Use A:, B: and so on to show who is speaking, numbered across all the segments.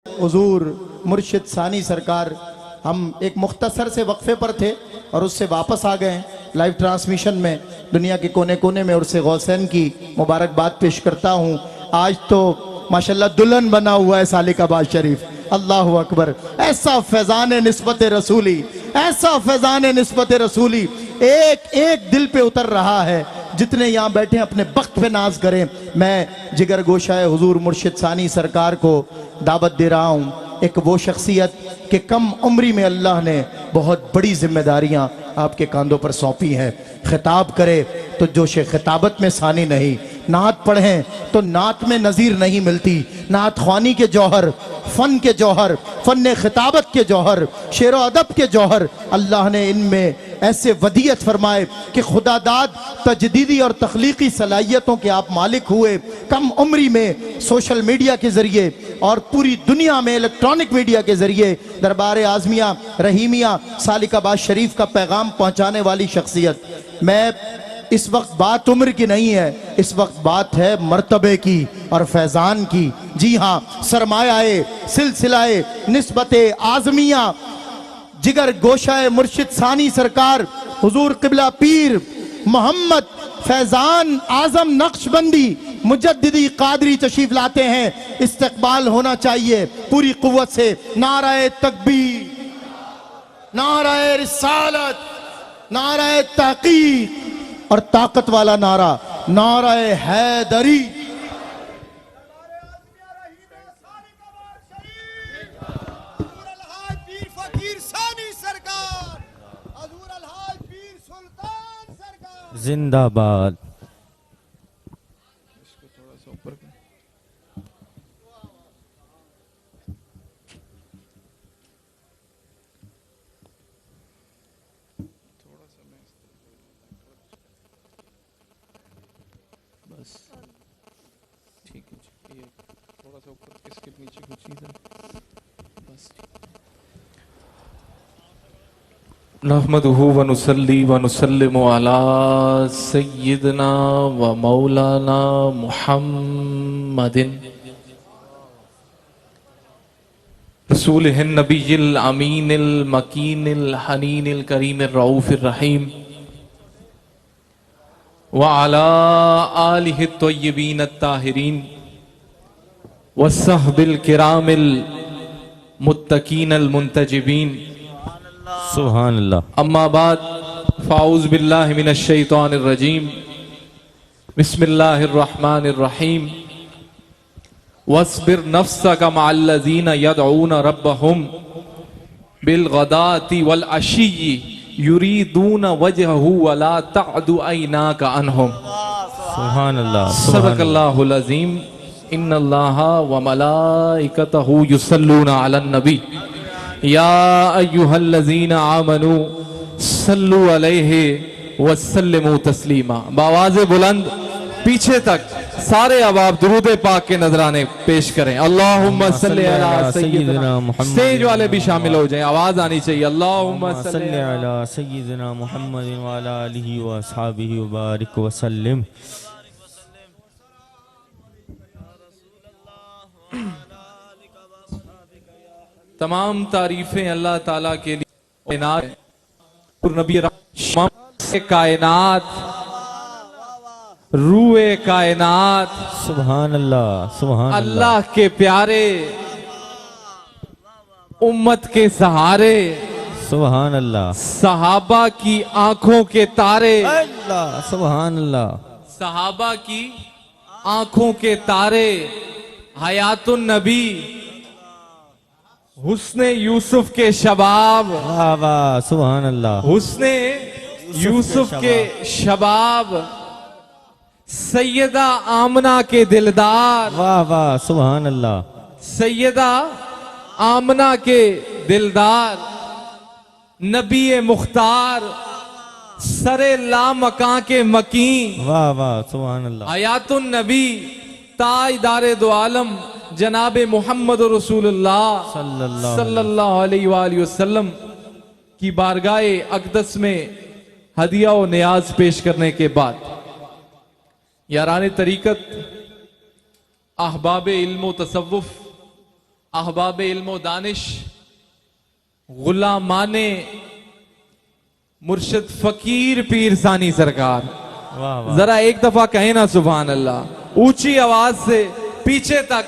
A: हुजूर मुर्शिद सानी सरकार, हम एक मुख्तसर से वक्फे पर थे और उससे वापस आ गए लाइव ट्रांसमिशन में। दुनिया के कोने कोने में उर्से गौसैन की मुबारकबाद पेश करता हूँ। आज तो माशाल्लाह दुल्हन बना हुआ है सालिकाबाद शरीफ। अल्लाह अकबर। ऐसा फैजान निस्बत रसूली, ऐसा फैजान निस्बत रसूली एक एक दिल पे उतर रहा है। जितने यहाँ बैठे अपने वक्त पे नाज करें। मैं जिगर गोशाए हुजूर मुर्शिद सानी सरकार को दावत दे रहा हूँ। एक वो शख्सियत कि कम उम्री में अल्लाह ने बहुत बड़ी जिम्मेदारियां आपके कांधों पर सौंपी हैं। खिताब करे तो जोश खिताबत में सानी नहीं, नात पढ़ें तो नात में नज़ीर नहीं मिलती। नात ख्वानी के जौहर, फ़न के जौहर, फ़न खिताबत के जौहर, शेर व अदब के जौहर अल्लाह ने इनमें ऐसे वदीयत फरमाए कि खुदादाद तजदीदी और तख्लीकी सलाहियतों के आप मालिक हुए। कम उम्री में सोशल मीडिया के ज़रिए और पूरी दुनिया में इलेक्ट्रॉनिक मीडिया के ज़रिए दरबार आज़मिया रहीमिया सालिकाबाद शरीफ का पैगाम पहुँचाने वाली शख्सियत। मैं इस वक्त बात उम्र की नहीं है, इस वक्त बात है मर्तबे की और फैज़ान की। जी हाँ, सरमायाए सिलसिलाए निस्बते आज़मिया जिगर गोशाए मुर्शिद सानी सरकार हुजूर क़िबला पीर मोहम्मद फैज़ान आज़म नक्शबंदी मुजद्दिदी कादरी तशरीफ लाते हैं। इस्तकबाल होना चाहिए पूरी कुव्वत से। नाराए तकबीर, नाराए रिसालत, नाराए तहकीक और ताकत वाला नारा नाराए हैदरी।
B: जिंदाबाद।
C: नहमदुहु व नुसल्ली व नुसल्लिमु अला सय्यिदना व मौलाना मुहम्मदिन रसूलिहिन नबिय्यिल अमीनिल मकीनिल हनीनिल करीमिर रऊफिर रहीम व अला आलिहि तय्यबीन अत्ताहिरीन व सहबिल किरामिल मुत्तकीनल मुंतजिबीन।
B: सुभान अल्लाह।
C: अम्मा बाद फ़ाऊज़ बिल्लाहि मिनश शैतानिर रजीम। बिस्मिल्लाहिर रहमानिर रहीम। वस्बिर नफ्सका मअल्लज़ीना यदऊना रब्बहुम बिल गदाति वल अशिय्यि युरीदूना वजहहु वला तअदु ऐनाका अन्हुम।
B: सुभान अल्लाह।
C: सदक़ल्लाहुल अज़ीम। इन्नल्लाहा व मलाइकतहु युसल्लूना अलन नबी या अय्युहल्लज़ीना आमनू सल्लु अलैहि वसल्लिमू तस्लीमा। बावाज़े बुलंद पीछे तक सारे अब आप दुरूद पाक के नजराने पेश करें। अल्लाहुम्मा सल्ली अला सय्यिदिना मुहम्मद। स्टेज वाले भी शामिल हो जाएं, आवाज आनी चाहिए। अल्लाहुम्मा सल्ली
B: अला सय्यिदिना मुहम्मद व अला आलिहि व अस्हाबिहि व बारिक व सल्लिम।
C: तमाम तारीफें अल्लाह ताला के लिए। नबी कायनात, रूए कायनात,
B: सुभान अल्लाह। सुभान
C: अल्लाह के प्यारे, उम्मत के सहारे,
B: सुभान अल्लाह।
C: सहाबा की आंखों के तारे,
B: अल्लाह सुभान अल्लाह।
C: सहाबा की आंखों के तारे, हयातुन नबी, हुस्ने यूसुफ के शबाब,
B: वाह वाह सुभान अल्लाह।
C: हुस्ने यूसुफ के शबाब, सैयदा आमना के दिलदार,
B: वाह वाह सुभान अल्लाह।
C: सैयदा आमना के दिलदार, नबी मुख्तार, सरे लामकां के मकीन,
B: वाह वाह सुभान अल्लाह।
C: हयातुन नबी, ताजदारे दो आलम जनाब मोहम्मद रसूलुल्लाह सल्लल्लाहु अलैहि वसल्लम की बारगाह अक़दस में हदिया और नियाज पेश करने के बाद यारान तरीक़त, अहबाब इल्म व तसव्वुफ, अहबाब इल्म दानिश, गुलामाने मुर्शिद फकीर पीर सानी सरकार।
B: वाह वाह।
C: जरा एक दफा कहें ना सुभान अल्लाह, ऊंची आवाज से पीछे तक,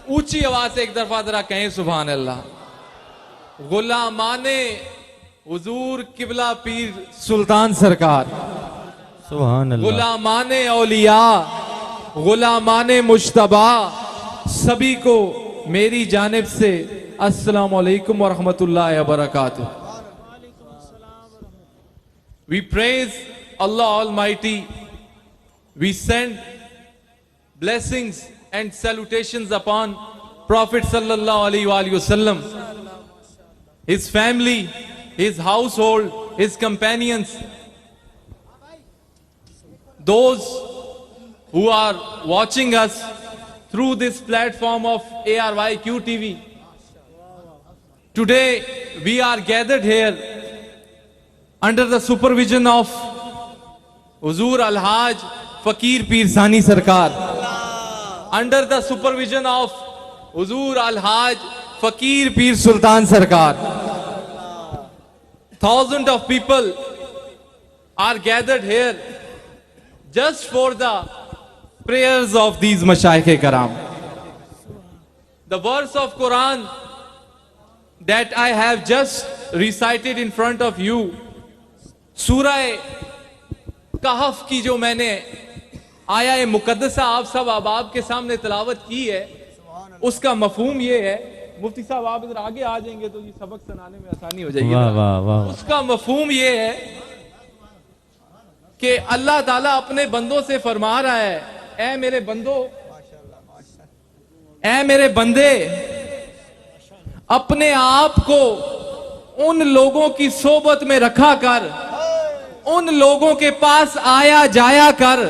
C: ऊंची आवाज से एक दफा जरा कहें सुभान अल्लाह। गुलामाने हुजूर किबला पीर सुल्तान सरकार,
B: सुभान अल्लाह।
C: गुलामाने औलिया, गुलामाने मुश्तबा, सभी को मेरी जानिब से अस्सलाम वालेकुम व रहमतुल्लाहि व बरकातुहू। We praise Allah Almighty. We send blessings and salutations upon Prophet sallallahu alaihi wasallam, his family, his household, his companions, those who are watching us through this platform of ARYQ TV. Today we are gathered here under the supervision of Huzur Al-Haj Fakir Pir Sani Sarkar, under the supervision of Huzur Al-Haj Fakir Pir Sultan Sarkar. Thousands of people are gathered here just for the prayers of these Mashayikh Karam. The verse of Quran that I have just recited in front of you, सूरह कहफ की जो मैंने आया मुकद्दसा आप सब अहबाब के सामने तिलावत की है, उसका मफहूम ये है। मुफ्ती साहब आप इधर आगे आ जाएंगे तो ये सबक सुनाने में आसानी हो जाएगी।
B: वाह वाह वाह।
C: उसका मफहूम ये है कि अल्लाह ताला अपने बंदों से फरमा रहा है, ऐ मेरे बंदो, ऐ मेरे बंदे, अपने आप को उन लोगों की सोबत में रखा कर, उन लोगों के पास आया जाया कर,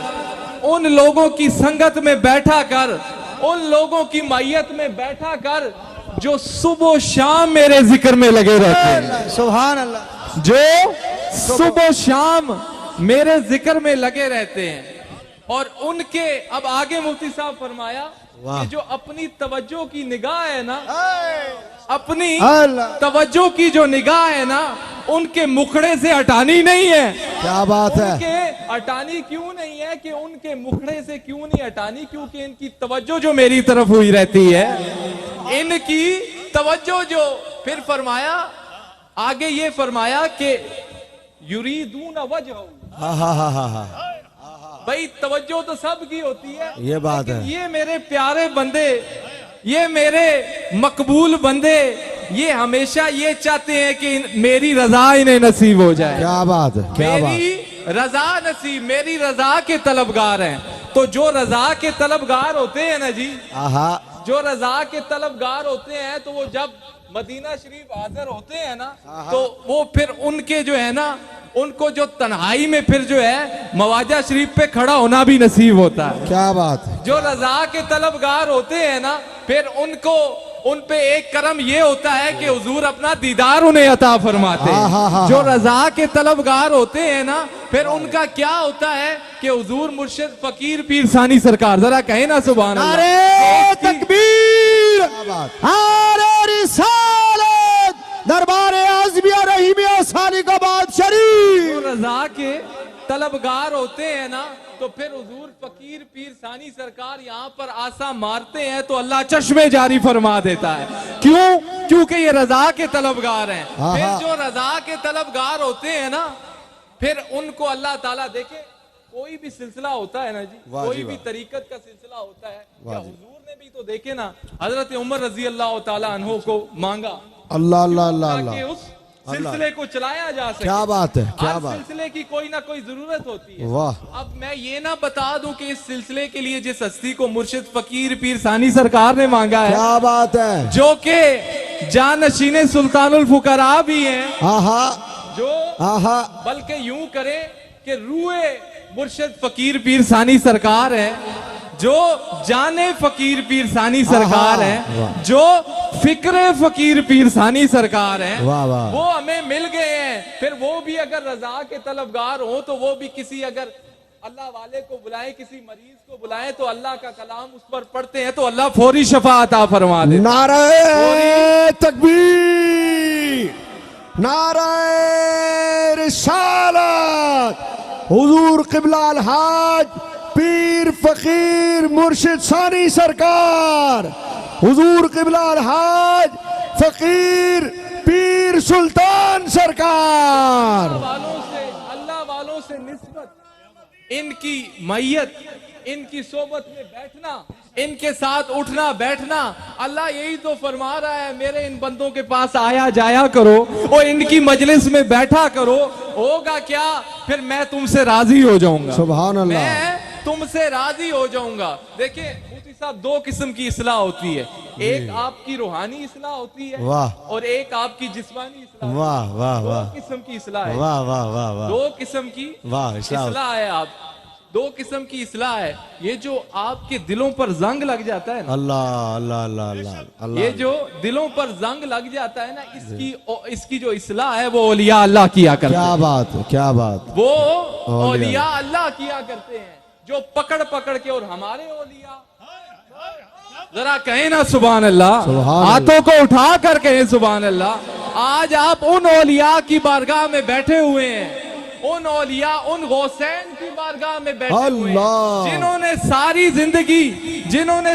C: उन लोगों की संगत में बैठा कर, उन लोगों की मैयत में बैठा कर जो सुबह शाम मेरे जिक्र में लगे रहते हैं।
A: सुभान अल्लाह।
C: जो सुबह शाम मेरे जिक्र में लगे रहते हैं। और उनके अब आगे मुफ्ती साहब फरमाया कि जो अपनी तवज्जो की निगाह है ना, अपनी तवज्जो की जो निगाह है ना, उनके मुखड़े से हटानी नहीं है।
A: क्या बात है।
C: उनके हटानी क्यों नहीं है कि उनके मुखड़े से क्यों नहीं हटानी, क्योंकि इनकी तवज्जो जो मेरी तरफ हुई रहती है, इनकी तवज्जो जो, फिर फरमाया आगे ये फरमाया कि युरीदून वजहू।
A: हाँ हाँ हाँ हाँ हाँ।
C: भाई तवज्जो तो सबकी होती है,
A: ये बात है।
C: ये मेरे प्यारे बंदे, ये मेरे मकबूल बंदे, ये हमेशा ये चाहते हैं कि मेरी रजा इन्हें नसीब हो जाए।
A: क्या बात है, क्या बात।
C: मेरी रजा नसीब, मेरी रजा के तलबगार हैं। तो जो रजा के तलबगार होते हैं ना जी, जो रजा के तलबगार होते हैं, तो वो जब मदीना शरीफ हाजिर होते हैं ना, तो वो फिर उनके जो है ना, उनको जो तन्हाई में फिर जो है मवाजा शरीफ पे खड़ा होना भी नसीब होता है।
A: क्या बात है।
C: जो रजा के तलबगार होते हैं ना, फिर उनको उन पे एक करम ये होता है कि हुजूर अपना दीदार उन्हें अता फरमाते हैं। जो रजा के तलबगार होते हैं ना, फिर उनका क्या होता है कि हुजूर मुर्शिद फकीर पीर सानी सरकार, जरा कहे ना सुभान अल्लाह।
A: नारे तकबीर, नारे रिसालत, दरबारे आज़मिया रहीमिया सानी का बादशाही।
C: जो रजा के तलबगार होते हैं ना, तो फिर हुजूर फकीर पीर सानी सरकार यहाँ पर आसा मारते हैं तो अल्लाह चश्मे जारी फरमा देता है। क्यों? क्योंकि ये रजा के तलबगार हैं। फिर जो रजा के तलबगार होते हैं ना, फिर उनको अल्लाह ताला, देखे कोई भी सिलसिला होता है ना जी, कोई भी तरीकत का सिलसिला होता है, क्या हुजूर ने भी तो देखे ना, हजरत उमर रजी अल्लाह ताला अन्हु को मांगा,
A: अल्लाह अल्लाह अल्लाह,
C: उस सिलसिले को चलाया जा सके।
A: क्या बात है, क्या बात।
C: सिलसिले की कोई ना कोई जरूरत होती है।
A: वाह।
C: अब मैं ये ना बता दूं कि इस सिलसिले के लिए जिस हस्ती को मुर्शिद फकीर पीर सानी सरकार ने मांगा है,
A: क्या बात है,
C: जो के जानशीने सुल्तानुल फुकरा भी हैं, जो बल्कि यूं करे कि रूए मुर्शिद फकीर पीर सानी सरकार है, जो जाने फकीर पीर सानी सरकार है, जो फिक्रे फकीर पीर सानी सरकार है, वो हमें मिल गए हैं। फिर वो भी अगर रजा के तलबगार हो, तो वो भी किसी अगर अल्लाह वाले को बुलाएं, किसी मरीज को बुलाएं तो अल्लाह का कलाम उस पर पढ़ते हैं तो अल्लाह फौरी शफा अता फरमा दे।
D: नारे तकबीर, नारे रिसालत, हुजूर क़िबला अलहाज पीर फकीर मुर्शिद सानी सरकार, हुजूर क़िबला अलहाज फकीर पीर सुल्तान सरकार।
C: अल्लाह वालों से निस्बत, इनकी मैयत, इनकी सोबत में बैठना, इनके साथ उठना बैठना, अल्लाह यही तो फरमा रहा है, मेरे इन बंदों के पास आया जाया करो और इनकी मजलिस में बैठा करो। होगा क्या, फिर मैं तुमसे राजी हो जाऊंगा,
D: सुभान अल्लाह,
C: मैं तुमसे राजी हो जाऊंगा। देखिए मुफ्ती साहब, दो किस्म की इस्लाह होती है, एक आपकी रूहानी इस्लाह होती है
D: वाह,
C: और एक आपकी जिस्मानी इस्लाह।
D: वाह वाह वाह,
C: दो किस्म की इस्लाह है,
D: वाह वाह वाह वाह,
C: दो किस्म की
D: वाह
C: इस्लाह है। आप दो किस्म की इस्लाह है। ये जो आपके दिलों पर जंग लग जाता है ना,
D: अल्लाह अल्लाह अल्लाह अल्लाह अल्लाह,
C: ये जो दिलों पर जंग लग जाता है ना, इसकी जो इस्लाह है वो औलिया अल्लाह किया करते
D: क्या
C: हैं।
D: बात है, क्या बात,
C: वो औलिया अल्लाह किया करते हैं, जो पकड़ पकड़ के। और हमारे औलिया, जरा कहें ना सुभान अल्लाह,
D: सुभान
C: हाथों को उठा कर कहें सुभान अल्लाह। आज आप उन औलिया की बारगाह में बैठे हुए हैं, उन औलिया, उन गौसैन की बारगाह में बैठे हुए हैं, जिन्होंने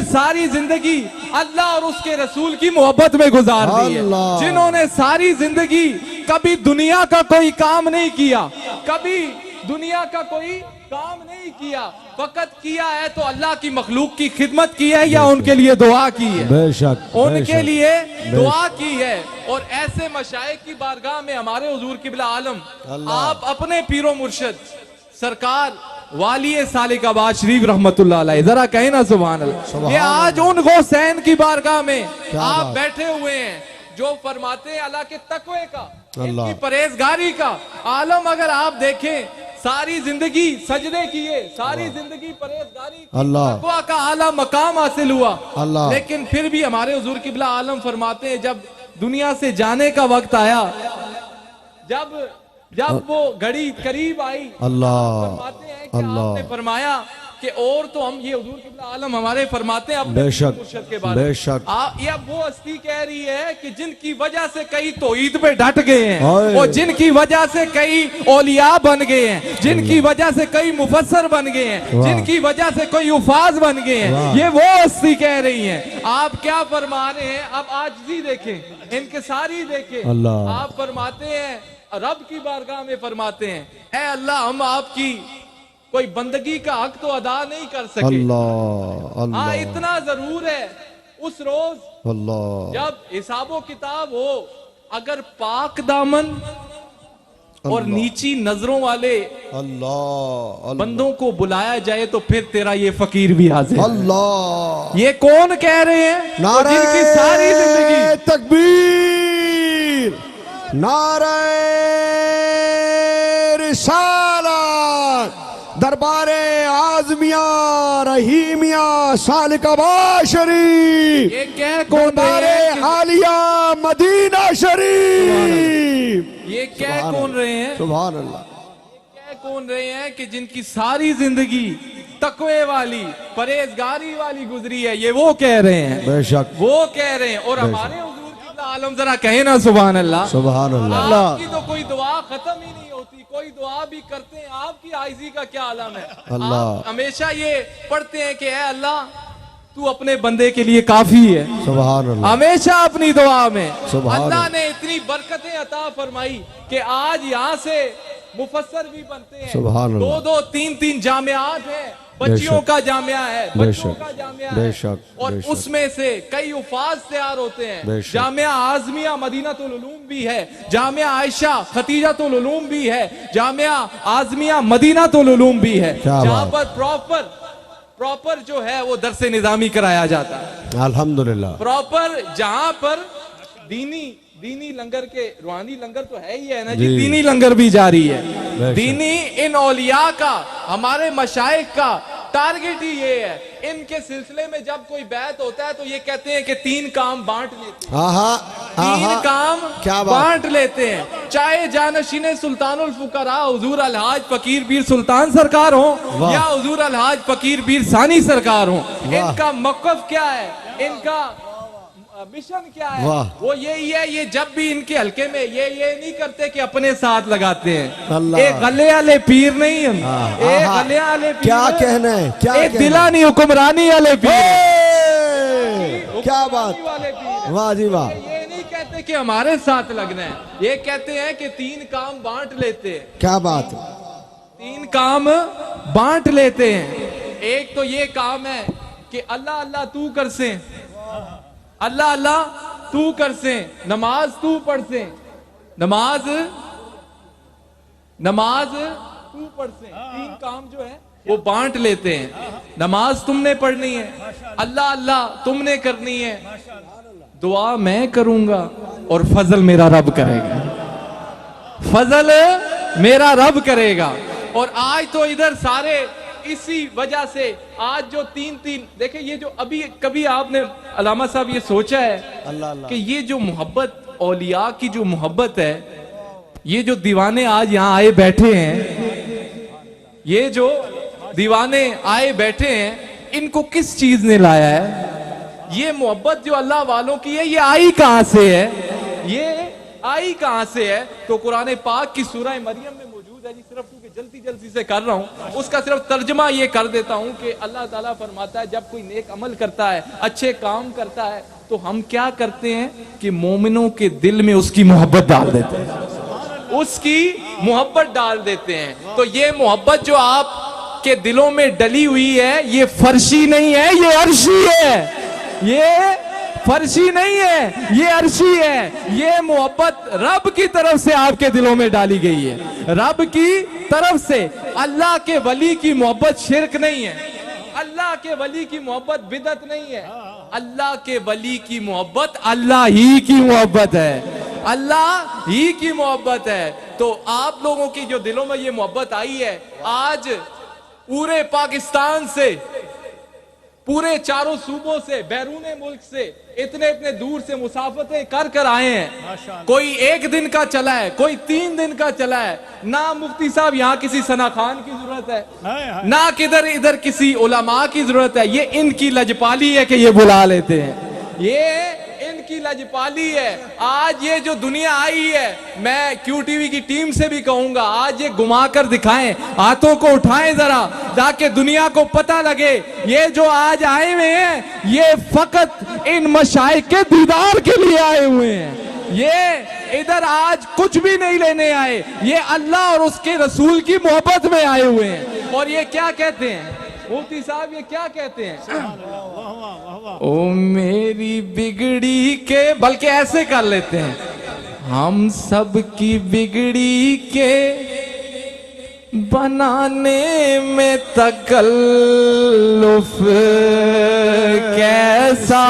C: सारी जिंदगी अल्लाह और उसके रसूल की मोहब्बत में गुजार दी है, जिन्होंने सारी जिंदगी कभी दुनिया का कोई काम नहीं किया, कभी दुनिया का कोई काम नहीं किया, फकत किया है तो अल्लाह की मखलूक की खिदमत की है या उनके लिए दुआ की है,
D: बेशक
C: उनके लिए दुआ की है। और ऐसे मशाइख की बारगाह में हमारे हुजूर क़िबला आलम, आप अपने पीरो मुर्शिद सरकार वाली सालिकाबाद शरीफ रहमतुल्लाह अलैह, जरा कहें ना सुभान अल्लाह। ये आज उन गौसैन की बारगाह में आप बैठे हुए हैं, जो फरमाते हैं अल्लाह के तकवे का, इनकी परहेजगारी का आलम। अगर आप देखें, सारी जिंदगी सजदे किए, सारी जिंदगी परहेजगारी की, तकवा का आला मकाम हासिल हुआ, लेकिन फिर भी हमारे हुजूर क़िबला आलम फरमाते हैं, जब दुनिया से जाने का वक्त आया, जब वो घड़ी करीब आई, फरमाते हैं कि आपने फरमाया कि और तो हम, ये हुजूर क़िबला आलम हमारे फरमाते हैं अपने मुर्शिद के बारे में, ये अब वो हस्ती कह रही है कि जिनकी वजह से कई तौहीद पे डट गए हैं, और जिनकी वजह से कई औलिया बन गए हैं, जिनकी वजह से कई मुफस्सर बन गए हैं, जिनकी वजह से कोई उफाज बन गए हैं, ये वो हस्ती कह रही हैं। आप क्या फरमा रहे हैं, अब आजिज़ी देखें, इनकिसारी देखें। आप फरमाते हैं, रब की बारगाह में फरमाते हैं, ऐ अल्लाह, हम आपकी कोई बंदगी का हक तो अदा नहीं कर सके, हाँ इतना जरूर है, उस रोज जब हिसाबो किताब हो, अगर पाक दामन और नीची नजरों वाले बंदों को बुलाया जाए तो फिर तेरा ये फकीर भी हाजिर। ये कौन कह रहे हैं, जिनकी सारी जिंदगी
D: तकबीर, नारे रिसालत, दरबारे आजमिया रहीमिया सालिकाबाद शरीफ,
C: ये क्या कौन
D: दरबारे आलिया मदीना शरीफ,
C: ये क्या कौन रहे हैं,
D: सुभान अल्लाह,
C: क्या कौन रहे हैं कि जिनकी सारी जिंदगी तकवे वाली, परहेजगारी वाली गुजरी है, ये वो कह रहे हैं,
D: बेशक
C: वो कह रहे हैं। और हमारे हुजूर क़िबला आलम, जरा कहे ना सुभान अल्लाह,
D: सुभान अल्लाह,
C: आपकी तो कोई दुआ खत्म ही नहीं होती, कोई दुआ भी करते हैं, आपकी आइजी का क्या आलम है। आप हमेशा ये पढ़ते हैं कि ऐ अल्लाह, तू अपने बंदे के लिए काफी है,
D: सुभान अल्लाह,
C: हमेशा अपनी दुआ में अल्लाह ने इतनी बरकतें अता फरमाई कि आज यहाँ से मुफस्सर भी बनते हैं, दो दो तीन तीन जामियात है, बच्चियों का जामिया है, बच्चों का जामिया है, और उसमें से कई उफाज तैयार होते हैं। जामिया आजमिया मदीनातुल उलूम भी है, जामिया आयशा खतीजातुल उलूम भी है, जामिया आजमिया मदीनातुल उलूम भी है, जहाँ पर प्रॉपर जो है वो दरसे निजामी कराया जाता है,
D: अल्हम्दुलिल्लाह,
C: प्रॉपर, जहाँ पर दीनी लंगर के, रूहानी लंगर तो है ही है ना जी, दीनी लंगर भी जारी है। दीनी इन औलिया का, हमारे मशाइख का टारगेट ही ये है। इनके सिलसिले में जब कोई बैत होता है तो ये कहते हैं कि 3 काम बांट लेते हैं।
D: आहा
C: 3 काम
D: क्या बात।
C: बांट लेते हैं, चाहे जानशीने सुल्तानुल फुकरा हुजूर अलहाज फकीर पीर सुल्तान सरकार हो या हुजूर अलहाज फकीर पीर सानी सरकार हो। इनका मौक़िफ़ क्या है, इनका मिशन क्या है, वो यही है। ये जब भी इनके हल्के में ये नहीं करते कि अपने साथ लगाते हैं। एक गले वाले पीर नहीं हम, एक गले वाले पीर,
D: क्या कहना है, क्या
C: एक दिलानी हुक्मरानी वाले पीर,
D: क्या बात,
C: वाले पीर।
D: वाह जी वाह।
C: ये नहीं कहते कि हमारे साथ लगना है, ये कहते हैं कि 3 काम बांट लेते हैं।
D: क्या बात।
C: 3 काम बांट लेते हैं। एक तो ये काम है कि अल्लाह अल्लाह तू कर से, अल्लाह अल्लाह तू कर से, नमाज तू पढ़ से, नमाज तू पढ़ से। 3 काम जो है वो बांट लेते हैं। नमाज तुमने पढ़नी है, अल्लाह अल्लाह तुमने करनी है, दुआ मैं करूंगा और फजल मेरा रब करेगा, फजल मेरा रब करेगा। और आज तो इधर सारे इसी वजह से आज जो 3 देखे, ये जो अभी कभी आपने अलामा साहब ये सोचा है कि ये जो मोहब्बत औलिया की जो मोहब्बत है, ये जो दीवाने आज यहाँ आए बैठे हैं, ये जो दीवाने आए बैठे हैं, इनको किस चीज ने लाया है? ये मोहब्बत जो अल्लाह वालों की है, ये आई कहां से है? ये आई कहां से है? तो कुरान पाक की सूरह मरियम में मौजूद है जी। सिर्फ क्योंकि जल्दी से कर रहा हूं, उसका सिर्फ तर्जमा ये कर देता हूं कि अल्लाह ताला फरमाता है, जब कोई नेक अमल करता है, अच्छे काम करता है, तो हम क्या करते हैं कि मोमिनों के दिल में उसकी मोहब्बत डाल देते हैं, उसकी मोहब्बत डाल देते हैं। तो ये मोहब्बत जो आप के दिलों में डली हुई है, ये फर्शी नहीं है, ये अर्शी है। ये फर्शी नहीं है, ये अर्शी है। ये मोहब्बत रब की तरफ से आपके दिलों में डाली गई है, रब की तरफ से। अल्लाह के वली की मोहब्बत शिरक नहीं है, अल्लाह के वली की मोहब्बत बिदअत नहीं है। अल्लाह के वली की मोहब्बत अल्लाह ही की मोहब्बत है, अल्लाह ही की मोहब्बत है। तो आप लोगों की जो दिलों में ये मोहब्बत आई है, आज पूरे पाकिस्तान से, पूरे चारों सूबों से, बैरूने मुल्क से, इतने दूर से मुसाफतें कर आए हैं। कोई 1 दिन का चला है, कोई 3 दिन का चला है। ना मुफ्ती साहब यहाँ किसी सना खान की जरूरत है, ना किधर इधर किसी उलमा की जरूरत है। ये इनकी लजपाली है कि ये बुला लेते हैं, ये इनकी लजपाली है। आज ये जो दुनिया आई है, मैं QTV की टीम से भी कहूंगा, आज ये घुमा कर दिखाएं, हाथों को उठाएं जरा, ताकि दुनिया को पता लगे ये जो आज आए हुए हैं, ये फकत इन मशाइख के दीदार के लिए आए हुए हैं। ये इधर आज कुछ भी नहीं लेने आए, ये अल्लाह और उसके रसूल की मोहब्बत में आए हुए हैं। और ये क्या कहते हैं मुफ्ती साहब, ये क्या कहते हैं? ओ मेरी बिगड़ी के, बल्कि ऐसे कर लेते हैं, हम सब की बिगड़ी के बनाने में तकल्लुफ कैसा।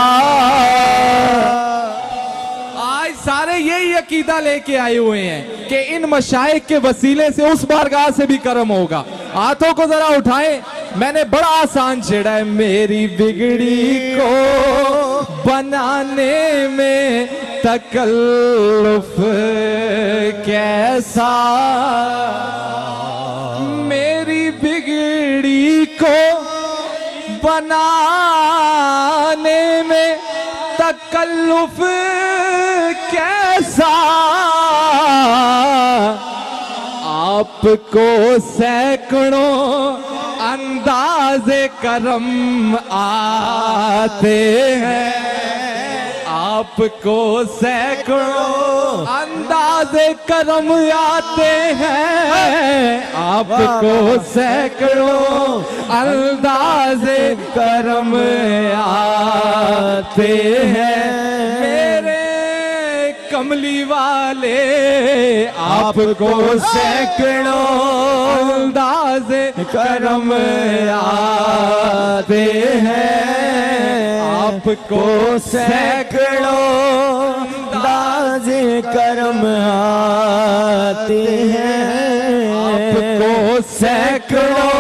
C: आज सारे यही अकीदा लेके आए हुए हैं कि इन मशाइख के वसीले से उस बारगाह से भी करम होगा। हाथों को जरा उठाएं, मैंने बड़ा आसान छेड़ा है। मेरी बिगड़ी को बनाने में तकल्लुफ कैसा, मेरी बिगड़ी को बनाने में तकल्लुफ कैसा, आपको सैकड़ों अंदाज़े करम आते हैं, आपको सैकड़ों अंदाज़े करम आते हैं, आपको सैकड़ों अंदाज़े करम आते हैं। मेरे कमली वाले आपको सैकड़ों अंदाज़े करम आते हैं, आपको सैकड़ों अंदाज़े करम आते हैं, आपको सैकड़ों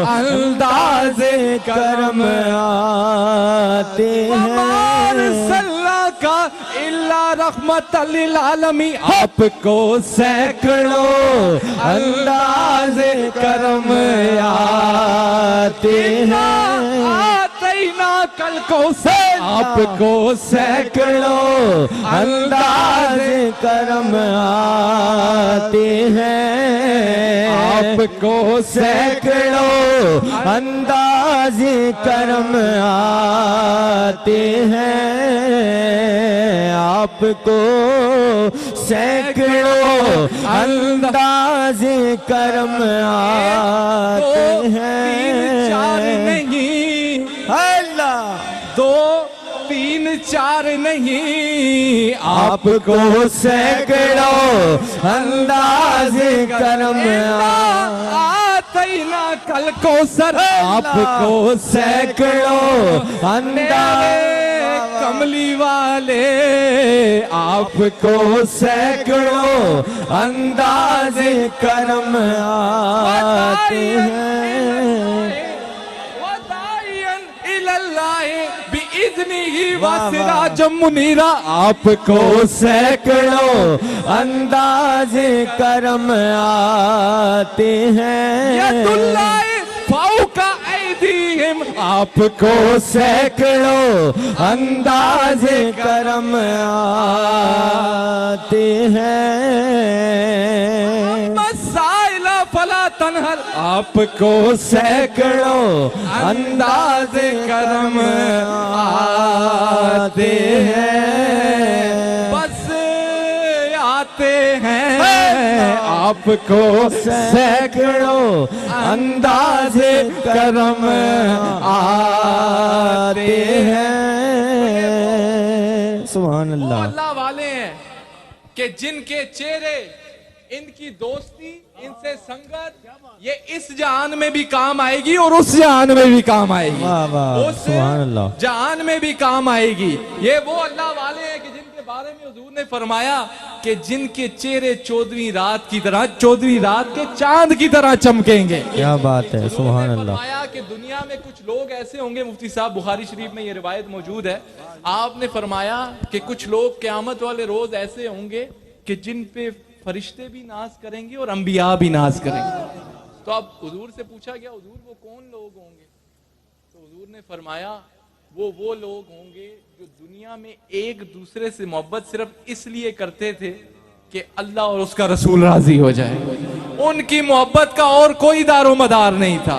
C: अंदाज़े
E: करम आते हैं।
C: सल्ला का इल्ला रहमतल लिल आलमीन,
E: आपको सैकड़ों अंदाज़े करम आते हैं।
C: आतैना कल को से
E: आपको सैकड़ों अंदाज़े करम आते हैं।
C: आपको
E: सैकड़ों अंदाज़े करम आते हैं। आपको सैकड़ों अंदाज़े करम आते हैं।
C: चार नहीं,
E: अल्लाह
C: 2 3 4 नहीं,
E: आपको सैकड़ों अंदाज़े करम
C: आतैना कल को सर,
E: आपको सैकड़ों अंदाज़े
C: कमली वाले,
E: आपको सैकड़ों अंदाज़े करम आते हैं।
C: सिराजम मुनीरा,
E: आपको सैकड़ों अंदाज़े करम आते हैं। आपको सैकड़ों अंदाज़े करम आते हैं।
C: फला तनहर,
E: आपको सैकड़ों अंदाज़े करम आते हैं।
C: बस आते हैं।
E: आपको सैकड़ों अंदाज़े करम आते हैं। सुभान
C: वो
E: अल्लाह।
C: अल्लाह वाले हैं कि जिनके चेहरे, इनकी दोस्ती, इनसे संगत, ये इस जहान में भी काम आएगी और उस जहान में भी काम आएगी।
E: वाह वाह,
C: उस
E: सुभान अल्लाह।
C: जहान में भी काम आएगी। ये वो अल्लाह वाले हैं कि जिनके बारे में हुजूर ने फरमाया कि जिनके चेहरे 14वीं रात की तरह, 14वीं रात के चांद की तरह चमकेंगे।
E: क्या बात है, सुभान अल्लाह।
C: फरमाया कि दुनिया में कुछ लोग ऐसे होंगे, मुफ्ती साहब बुखारी शरीफ में ये रिवायत मौजूद है, आपने फरमाया कि कुछ लोग क़यामत वाले रोज ऐसे होंगे कि जिन पे फरिश्ते भी नाज करेंगे और अंबिया भी नाज करेंगे। तो अब हुजूर से पूछा गया, हुजूर वो कौन लोग होंगे? तो हुजूर ने फरमाया वो लोग होंगे जो दुनिया में एक दूसरे से मोहब्बत सिर्फ इसलिए करते थे कि अल्लाह और उसका रसूल राजी हो जाए। उनकी मोहब्बत का और कोई दारोमदार नहीं था।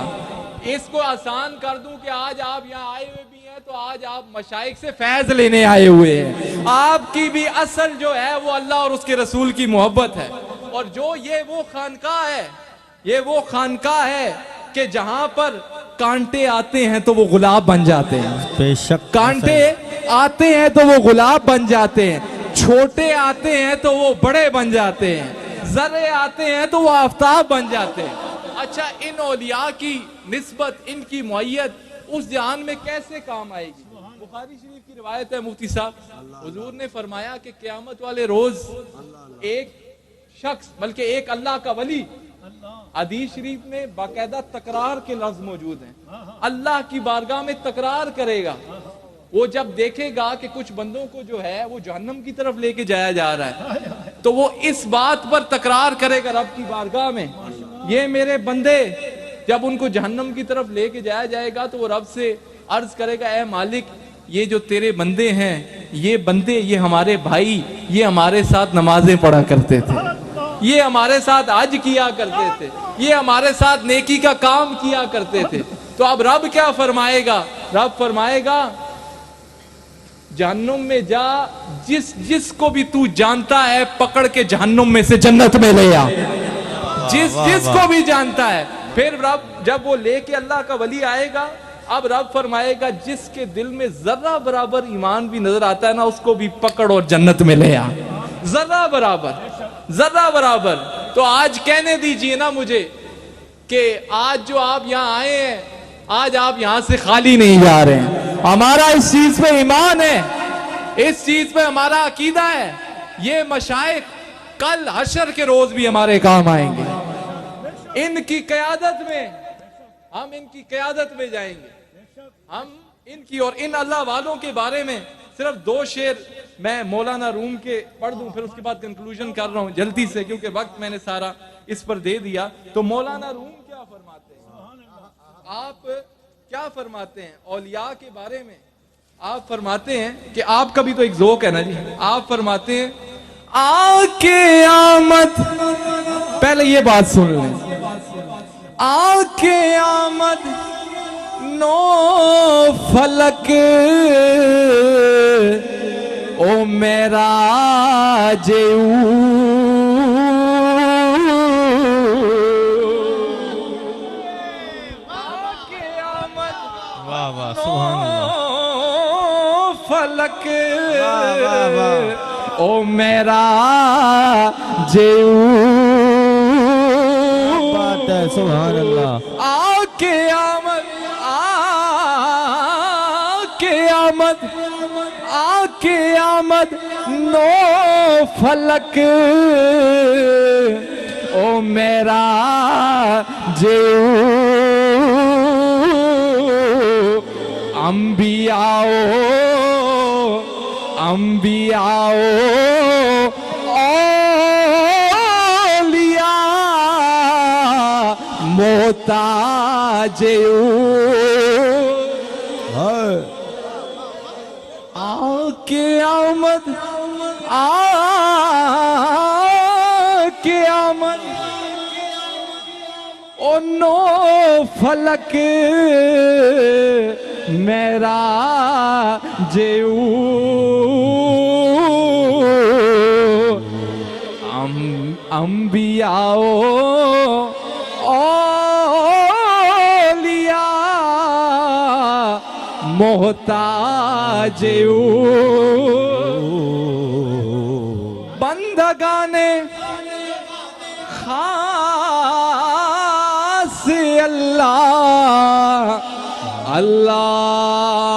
C: इसको आसान कर दूं कि आज आप यहाँ आए हुए भी हैं तो आज आप मशाइख से फैज लेने आए हुए हैं। आपकी भी असल जो है वो अल्लाह और उसके रसूल की मोहब्बत है। और जो ये वो खानकाह है, ये वो खानकाह है कि जहां पर कांटे आते हैं तो वो गुलाब बन जाते हैं।
E: बेशक,
C: कांटे आते हैं तो वो गुलाब बन जाते हैं, छोटे आते हैं तो वो बड़े बन जाते हैं, जर्रे आते हैं तो वो आफ्ताब बन जाते हैं। अच्छा, इन औलिया की निस्बत, इनकी मुअय्यद उस जहान में कैसे काम आएगी? बुखारी शरीफ की रिवायत है मुफ्ती साहब, हुजूर ने फरमाया कि क़यामत वाले रोज एक शख्स, बल्कि एक अल्लाह का वली, हदीस शरीफ में बाकायदा तकरार के लफ्ज मौजूद हैं, अल्लाह की बारगाह में तकरार करेगा। वो जब देखेगा कि कुछ बंदों को जो है वो जहन्नम की तरफ लेके जाया जा रहा है, तो वो इस बात पर तकरार करेगा रब की बारगाह में, ये मेरे बंदे, जब उनको जहन्नम की तरफ लेके जाया जाएगा तो वो रब से अर्ज करेगा, ए मालिक, ये जो तेरे बंदे हैं, ये बंदे, ये हमारे भाई, ये हमारे साथ नमाजें पढ़ा करते थे, ये हमारे साथ हज किया करते थे, ये हमारे साथ नेकी का काम किया करते थे। तो अब रब क्या फरमाएगा? रब फरमाएगा, जहन्नुम में जा, जिसको भी तू जानता है पकड़ के जहन्नुम में से जन्नत में ले आ, जिसको भी जानता है। फिर रब जब वो लेके अल्लाह का वली आएगा, अब रब फरमाएगा, जिसके दिल में जर्रा बराबर ईमान भी नजर आता है ना, उसको भी पकड़ और जन्नत में ले आ, जर्रा बराबर, जर्रा बराबर। तो आज कहने दीजिए ना मुझे कि आज जो आप यहाँ आए हैं, आज आप यहाँ से खाली नहीं जा रहे हैं। हमारा इस चीज पे ईमान है, इस चीज पे हमारा अकीदा है। ये मशाइख कल हशर के रोज भी हमारे काम आएंगे। इनकी क़यादत में, हम इनकी क़यादत में जाएंगे। हम इनकी और इन अल्लाह वालों के बारे में सिर्फ 2 शेर मैं मौलाना रूम के पढ़ दूं, फिर उसके बाद कंक्लूजन कर रहा हूं जल्दी से, क्योंकि वक्त मैंने सारा इस पर दे दिया। तो मौलाना रूम क्या फरमाते हैं, आप क्या फरमाते हैं औलिया के बारे में? आप फरमाते हैं कि आपका भी तो एक ज़ौक़ है ना जी, आप फरमाते हैं आके आमद, पहले ये बात सुन लें, आके आमद नो फलक ओ मेरा जेऊ, आके आमद
B: वाह वाह सुभान अल्लाह।
C: फलक ओ मेरा जेऊ,
E: बात है सुभान अल्लाह।
C: आके आमद, आके आमद, आके आमद नो फलक ओ मेरा जेऊ, अंबियाओ अंबियाओ औलिया मोहताजेऊ, आके आमद, आके आमद ओ नो फलक मेरा जेऊ, अंबियाओ औलिया मोहताजेऊ, बंदगाने खास अल्लाह, अल्लाह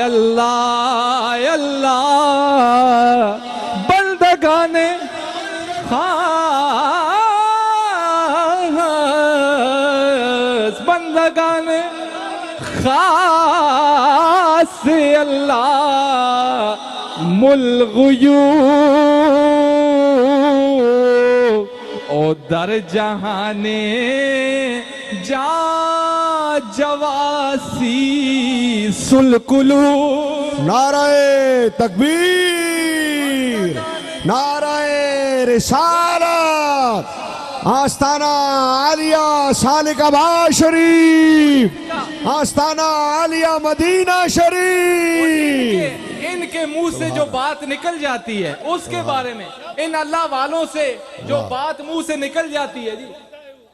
C: अल्लाह अल्लाह, बंदगाने खास, बंदगाने खास अल्लाह मुल्गुयूब ओ दर जहाने जा जवासी सुलकुलू,
D: नाराए तकबीर, नाराए रिसालत, आस्ताना आलिया सालिकाबाद शरीफ, आस्ताना आलिया मदीना शरीफ।
C: इनके मुंह से जो बात निकल जाती है उसके बारे में, इन अल्लाह वालों से जो बात मुंह से निकल जाती है जी,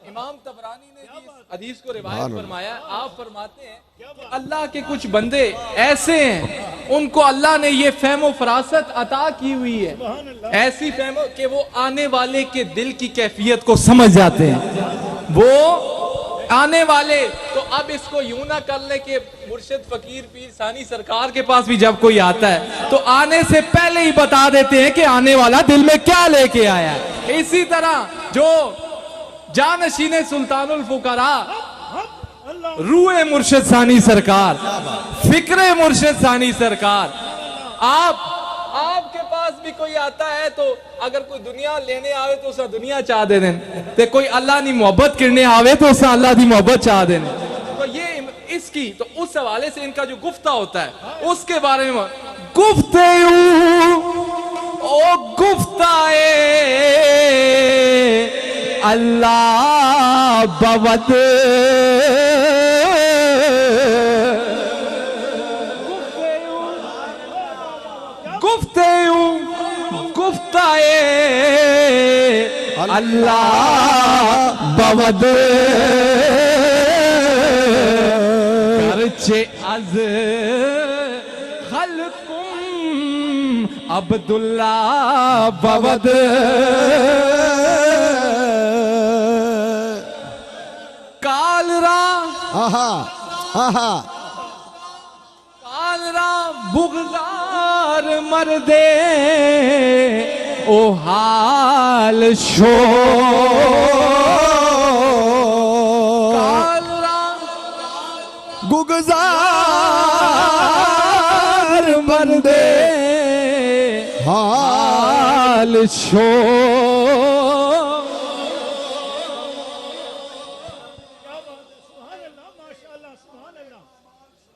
C: इमाम तबरानी ने भी इस हदीस को रिवायत फरमाया। आप फरमाते हैं कि अल्लाह के कुछ बंदे ऐसे हैं, उनको अल्लाह ने ये फहमो फरासत अता की हुई है, ऐसी फहमो कि वो आने वाले के दिल की कैफियत को समझ जाते हैं। वो आने वाले, तो अब इसको यूं ना कर ले कि मुर्शिद फकीर पीर सानी सरकार के पास भी जब कोई आता है तो आने से पहले ही बता देते हैं कि आने वाला दिल में क्या लेके आया है। इसी तरह जो जानशीने सुल्तानुल फुकरा रूए मुर्शिद सानी सरकार, फिक्रे मुर्शिद सानी सरकार, आपके पास भी कोई आता है तो अगर कोई दुनिया लेने आवे तो उसे दुनिया चाह दे दें, ते कोई अल्लाह की मोहब्बत करने आवे तो उसे अल्लाह की मोहब्बत चाह दें। तो ये इसकी, तो उस हवाले से इनका जो गुफ्ता होता है उसके बारे में, गुफ्तेयू ओ गुफ्ताए अल्लाह बवद, गुफ्तेयू गुफ्ताए अल्लाह बवद, करचे अज खलकुम अब्दुल्ला बवद, कालरा
D: आहा आहा,
C: कालरा बुगदार मर्दे ओ हाल शो,
D: गुग
C: गुजार मर्दे हाल शो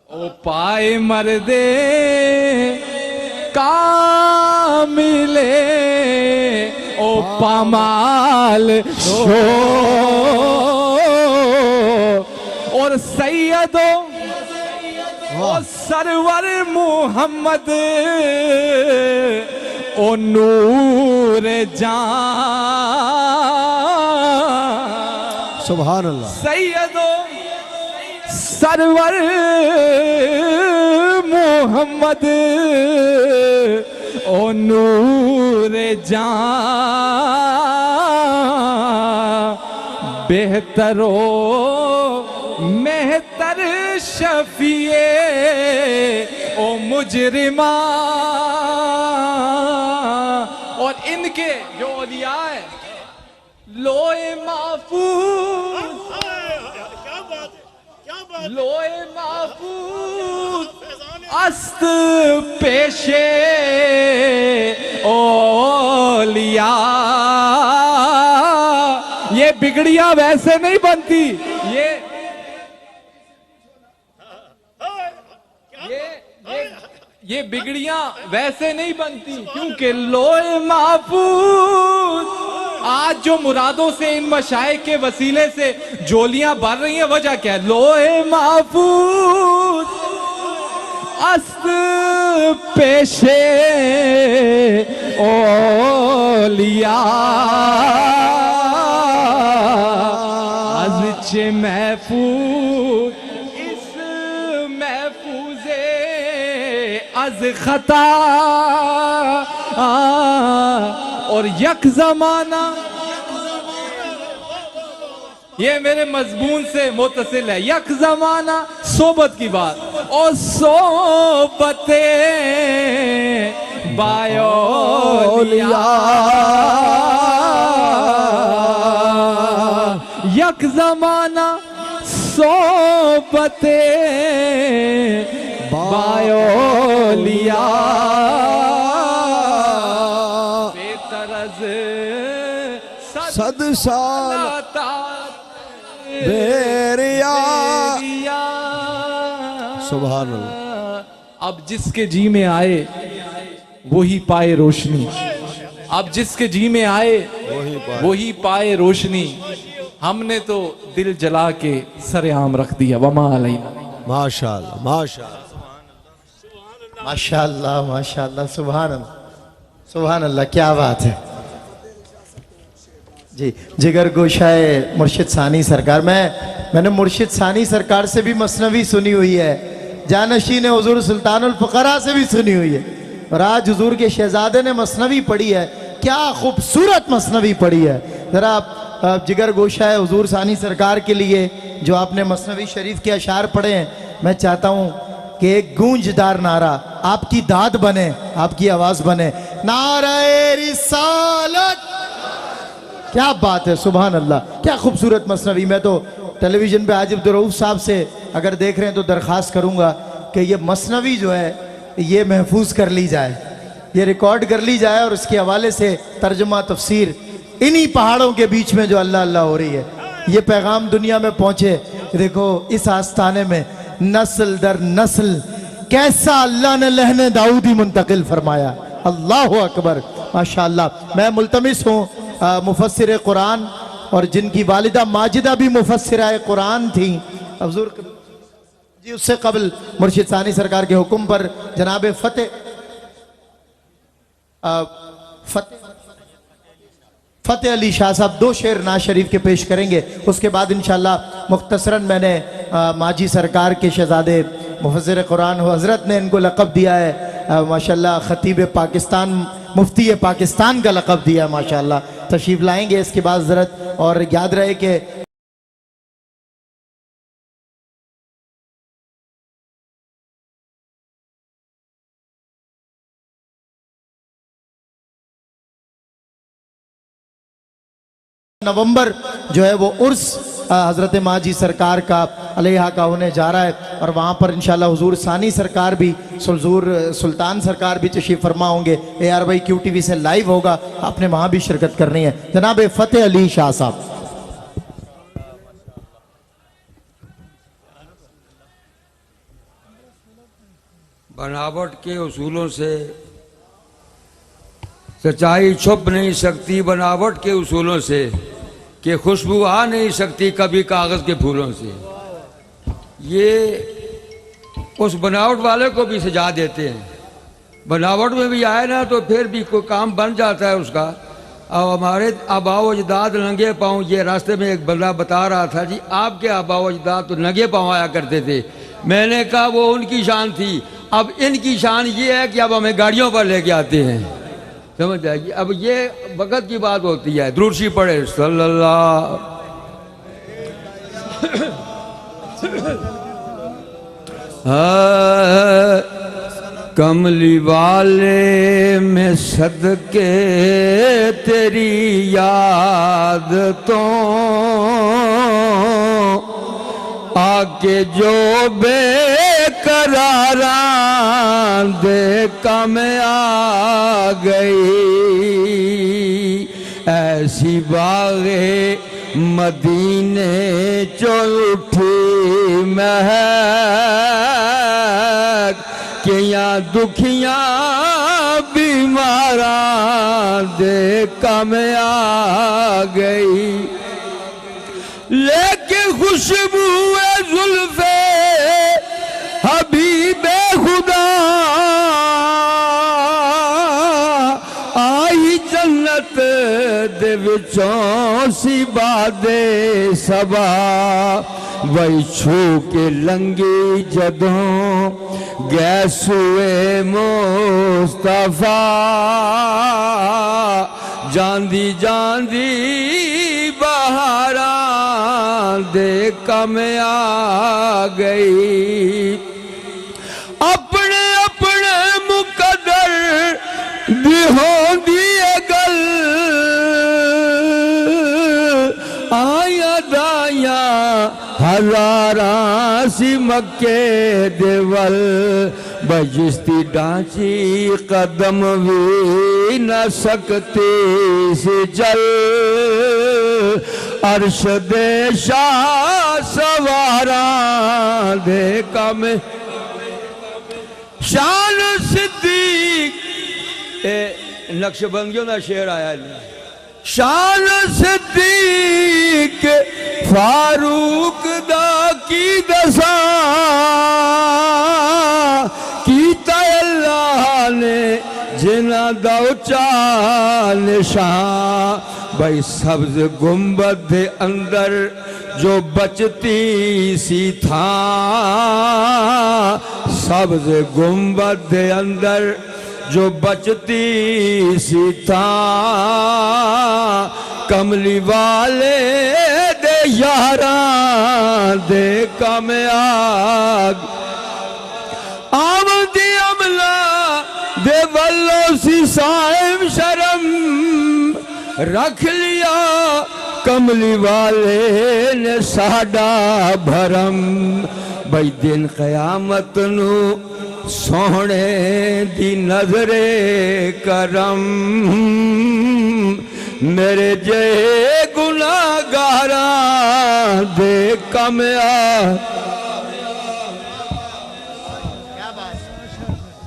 C: ओ पाए मर्दे कामिले ओ पामाल शो और सैयदो ओ सरवर मोहम्मद ओ नूर जान
D: सुभान अल्लाह
C: सैयदो सरवर मोहम्मद ओ नूर जान बेहतरो मेहतर शफिए ओ मुजरिमा और इनके जो औलिया है लोए महफूज लोए महफूज अस्त पेशे औलिया ये बिगड़ियां वैसे नहीं बनती ये बिगड़ियां वैसे नहीं बनती क्योंकि लोए महफूज आज जो मुरादों से इन मशाइख के वसीले से जोलियां भर रही हैं वजह क्या है लोए महफूज अस्त पेशे औलिया अज़ महफूज इस महफूजे अज खता और यक जमाना ये मेरे मजमून से मुतसिल है यक जमाना सोबत की बात और सोबते बायोलिया यक जमाना सोबते बायोलिया बेतरज
D: सद साल बेरिया सुभान अल्लाह
C: अब जिसके जी में आए वही पाए रोशनी अब जिसके जी में आए वही पाए रोशनी हमने तो दिल जला के सरेआम रख दिया वमा अलैना
D: माशाअल्लाह माशाअल्लाह
A: माशाअल्लाह माशाअल्लाह सुभान अल्लाह क्या बात है जी जिगर गोशाए मुर्शिद सानी सरकार मैंने मुर्शिद सानी सरकार से भी मसनवी सुनी हुई है जानशीन हुजूर सुल्तानुल फकरा से भी सुनी हुई है और आज हुजूर के शहजादे ने मसनवी पढ़ी है क्या खूबसूरत मसनवी पढ़ी है जरा आप जिगर गोशाए हुजूर सानी सरकार के लिए जो आपने मसनवी शरीफ के अशार पढ़े हैं मैं चाहता हूँ कि एक गूंजदार नारा आपकी दाद बने आपकी आवाज बने नारे रिसालत क्या बात है सुभान अल्लाह क्या खूबसूरत मसनवी मैं तो टेलीविजन पे आजिब रऊफ साहब से अगर देख रहे हैं तो दरख्वास्त करूंगा कि ये मसनवी जो है ये महफूज कर ली जाए ये रिकॉर्ड कर ली जाए और उसके हवाले से तर्जुमा तफसीर इन्हीं पहाड़ों के बीच में जो अल्लाह अल्लाह हो रही है ये पैगाम दुनिया में पहुंचे देखो इस आस्थाने में नस्ल दर नस्ल कैसा अल्लाह ने लहने दाऊदी मुंतकिल फरमाया अल्लाह अकबर माशाअल्लाह मैं मुल्तमिस हूँ मुफस्सिर कुरान और जिनकी वालिदा माजिदा भी मुफस्सिरा कुरान थी हुजूर जी उससे कबल मुर्शिद सानी सरकार के हुक्म पर जनाब फतेह अली शाह साहब 2 शेर नाज शरीफ के पेश करेंगे उसके बाद इंशाल्लाह मुख्तसरन मैंने माजी सरकार के शहजादे मुफस्सिर कुरान हजरत ने इनको लक़ब दिया है माशाल्लाह खतीब पाकिस्तान मुफ्ती पाकिस्तान का लक़ब दिया है माशाल्लाह तशरीफ लाएंगे इसके बाद हजरत और याद रहे कि नवंबर जो है वो उर्स हजरत माजी सरकार का अलैहा का होने जा रहा है और वहाँ पर इंशाल्लाह हुजूर सानी सरकार भी, हुजूर सुल्तान सरकार भी तशरीफ़ फरमा होंगे। AR भाई QTV से लाइव होगा, आपने वहाँ भी शिरकत करनी है। जनाब फ़तेह अली शाह साहब।
F: बनावट के उसूलों से सच्चाई छुप नहीं सकती, बनावट के उसूलों से कि खुशबू आ नहीं सकती कभी कागज़ के फूलों से। ये उस बनावट वाले को भी सजा देते हैं, बनावट में भी आए ना तो फिर भी कोई काम बन जाता है उसका। अब हमारे आबाओ अजदाद नंगे पाँव, ये रास्ते में एक बंदा बता रहा था जी आपके आबाओ अजदाद तो नंगे पाँव आया करते थे। मैंने कहा वो उनकी शान थी, अब इनकी शान ये है कि अब हमें गाड़ियों पर लेके आते हैं, समझ जाएगी। अब ये वक़्त की बात होती है। दुरूद शरीफ पढ़े सल्लल्लाहु। कमली वाले में सदके तेरी याद तो आके जो बेकरारा दे कम आ गई, ऐसी बागे मदीने चो उठी महक कि यहाँ दुखियाँ बीमारा दे कम आ गई। लेके खुशबू जुल्फे हबीबे खुदा आई जन्नत दे विचों सी बादे सबा, वही छू के लंगी जदों गैसुए मुस्तफा, जांदी जांदी बहारा दे कम आ गई। अपने अपने मुकद्दर दी होंदी गल आया दाया हजारा सी मक्के देवल, बजिस्ती डांची कदम भी न सकती से जल, अर्श दे शाह सवारा दे कम शान सिद्दीक। नक्शबंदियों का शेर आया शान सिद्दीक फारूक दा की दसा, कीता अल्लाह ने जिना दा उचा निशान, भाई सब्ज गुंबद दे अंदर जो बचती सी था, सब्ज गुंबद दे अंदर जो बचती सी था, कमली वाले दे यारा दे कम आग, आमदी अमला दे वल्लो सी साहिब शर्म, रख लिया कमली वाले ने साडा भरम, भाई दिन कयामत नू सोहने दी नजरे करम, मेरे जे गुनाहगारा दे कम आ।